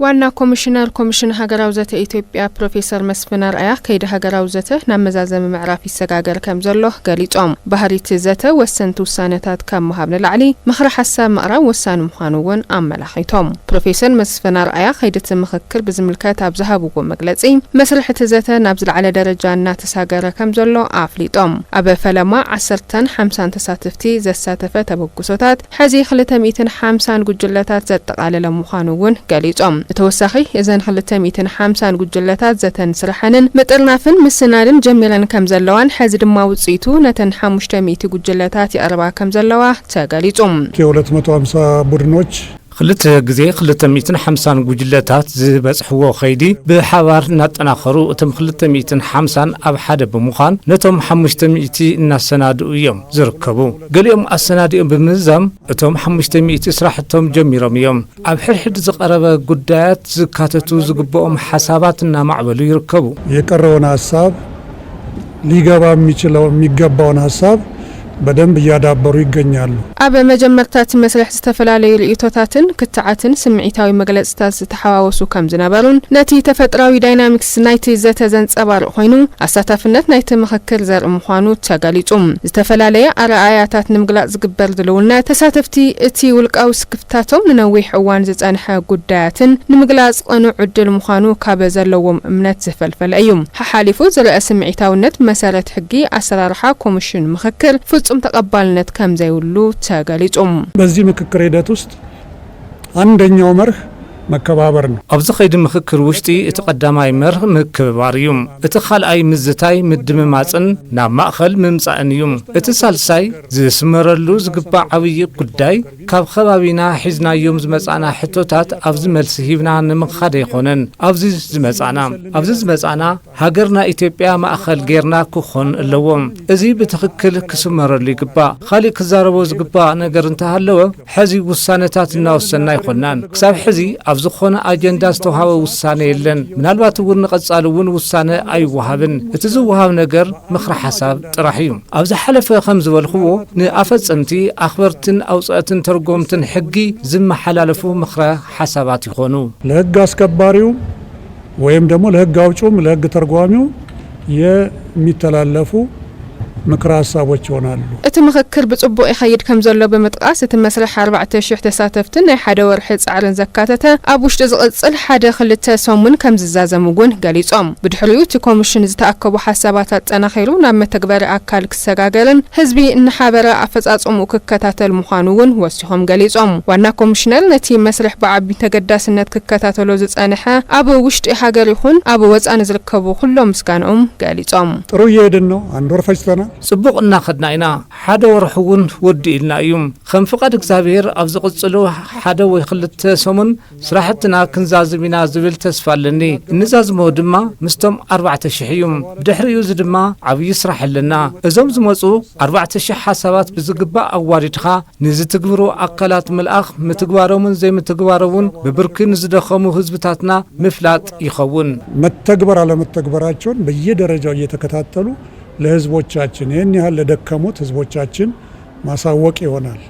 ዋና ኮሚሽን ሀገራው ዘተ ኢትዮጵያ ፕሮፌሰር መስፍን አርአያ ከይደ ሀገራው ዘተ ናመዛዘም ምዕራፍ ይሰጋገር ከምዘሎ ገሊጾም ባህሪት ዘተ ወሰንት ውሳነታት ከመሃብ ለላዕሊ ምኽረ ሐሳብ ምዕራብ ወሳን ምዃኑውን አመላኺቶም ፕሮፌሰር መስፍን አርአያ ከይደት ምክክር ብዝምልከት አብዛሃብዎ መግለጺ መስርሕት ዘተ ናብ ዝለዓለ ደረጃና ተሳገረ ከምዘሎ አፍሊጦም አበ ፈለማ 10-50 ተሳትፍቲ ዘሳተፈ ተበግሶታት ሕዚ 250 ጉጅለታት ዘጠቃለለ ምዃኑውን ገሊጾም ተወሳኺ እዘን 250 ጉጅለታት ዘተን ስራሕንን መጥርናፍን ምስናድን ጀሚረን ከምዘለዋን ሕዚ ድማ ውጽኢቱ ነተን 500 ጉጅለታት ይቀርባ ከምዘለዋ ተገሊጾም ከ250 ቡድኖች خلت جزء 250 ጉጅለታት ዝበጽሕዎ ኸይዲ ብሓባር እናጠናኸሩ እቶም 250 ኣብ ሓደ ብምዃን ነቶም 500 እናሰናድኡ እዮም ዝርከቡ ገሊኦም ኣሰናዲኦም ብምዛም እቶም 500 ስራሕቶም ጀሚሮም እዮም ኣብ ሕድሕድ ዝቐረበ ጉዳያት ዝካተቱ ዝግብኦም ሓሳባት እናማዕበሉ ይርከቡ የቀረበውን ሐሳብ ሊገባ የሚገባውን ሐሳብ በደንብ ያዳበሩ ይገኛሉ አበ መጀመርታት መስረሕ ዝተፈላለዩ ርእይቶታትን ክትዓትን ስምዒታዊ መግለጽታት ዝተሓዋወሱ ከም ዝነበሩን ነቲ ተፈጥራዊ ዳይናሚክስ ናይቲ ዘተ ዘንጸባርቕ ኮይኑ ኣሳታፍነት ናይቲ ምክክር ዘርኢ ምዃኑ ተገሊጹም ዝተፈላለየ ኣረኣያታት ንምግላጽ ዝግበር ድልውና ተሳተፍቲ እቲ ውልቃዊ ስክፍታቶም ንነዊሕ እዋን ዝጸንሐ ጉዳያትን ንምግላጽ ቅኑዕ ዕድል ምዃኑ ካብ ዘለዎም እምነት ዝፈልፈለ እዩ ሓሓሊፉ ዝረአ ስምዒታውነት መሰረት ሕጊ ኣሰራርሓ ኮሚሽን ምክክር ፍጹም ተቀባልነት ከም ዘይውሉ ተገሊጾም በዚህ ምክክር ሂደት ውስጥ አንደኛው መርህ መከባበር ነው ኣብዚ ኸይዲ ምክክር ውሽጢ እቲ ቀዳማይ መርህ ምክብባር እዩ እቲ ካልኣይ ምዝታይ ምድምማጽን ናብ ማእኸል ምምጻእን እዩ እቲ ሳልሳይ ዝስመረሉ ዝግባእ ዓብዪ ጉዳይ ካብ ከባቢና ሒዝናዮም ዝመጻና ሕቶታት ኣብዚ መልሲ ሂብና ንምኻድ ኣይኮነን ኣብዚ ዝመጻና ሃገርና ኢትዮጵያ ማእኸል ጌርና ክኾን ኣለዎም እዚ ብትኽክል ክስመረሉ ይግባእ ካሊእ ክዛረቦ ዝግባእ ነገር እንተሃለወ ሕዚ ውሳነታት እናወሰና ይኾናን ክሳብ ሕዚ ዝኾነ አጀንዳ ዝተውሃበ ውሳነ የለን ምናልባት እውን ንቀጻሉውን ውሳነ አይወሃብን እቲ ዝወሃብ ነገር ምኽረ ሐሳብ ጥራሕ እዩ ኣብዚ ሓለፈ ከም ዝበልኽዎ ንኣፈጸምቲ ኣኽበርትን ኣውጻእትን ተርጎምትን ሕጊ ዝመሓላለፉ ምኽረ ሐሳባት ይኾኑ ለሕግ አስከባሪው ወይም ደግሞ ለሕግ አውጪውም ለሕግ ተርጓሚው የሚተላለፉ ምክረ ሐሳቦች ይሆናሉ እቲ ምክክር ብጽቡቕ ይኸይድ ከምዘሎ በመጥቃስ እቲ መስርሕ 4000 ተሳተፍትን ናይ ሓደ ወርሒ ጻዕርን ዘካተተ ኣብ ውሽጢ ዝቕጽል 1-2 ሰሙን ከም ዝዛዘሙውን ገሊጾም ብድሕሪኡ እቲ ኮሚሽን ዝተኣከቡ ሓሳባት ኣጠናኺሩ ናብ መተግበሪ ኣካል ክሰጋገርን ህዝቢ እንሓበረ ኣፈጻጽሙ ክከታተል ምዃኑውን ወሲኾም ገሊጾም ዋና ኮሚሽነር ነቲ መስርሕ ብዓቢ ተገዳስነት ክከታተሎ ዝጸንሐ ኣብ ውሽጢ ሃገር ይኹን ኣብ ወጻኢ ዝርከቡ ኩሎም ምስጋንኦም ገሊጾም ጥሩ ይሄድን ነው አንድ ወር ፈጅተና ጽቡቕ እናኸድና ኢና ሓደ ወርሕውን ወዲ ኢልና እዩ ከም ፍቃድ እግዚአብሔር ኣብ ዝቕጽሉ ሓደ ወይ 2 ሰሙን ስራሕትና ክንዛዝሚና ዝብል ተስፋ ኣለኒ እንዛዝሞ ድማ ምስቶም 4000 እዩ ብድሕሪኡ ድማ ዓብዪ ስራሕ ኣለና እዞም ዝመጹ 4000 ሓሳባት ብዝግባእ ኣዋዲድኻ ንዝትግብሩ ኣካላት መልኣኽ ምትግባሮምን ዘይምትግባሮውን ብብርኪ ንዝደኸሙ ህዝብታትና ምፍላጥ ይኸውን መተግበር አለመተግበራቸውን በየደረጃው እየተከታተሉ ለህዝቦቻችን ይህን ያህል ለደከሙት ህዝቦቻችን ማሳወቅ ይሆናል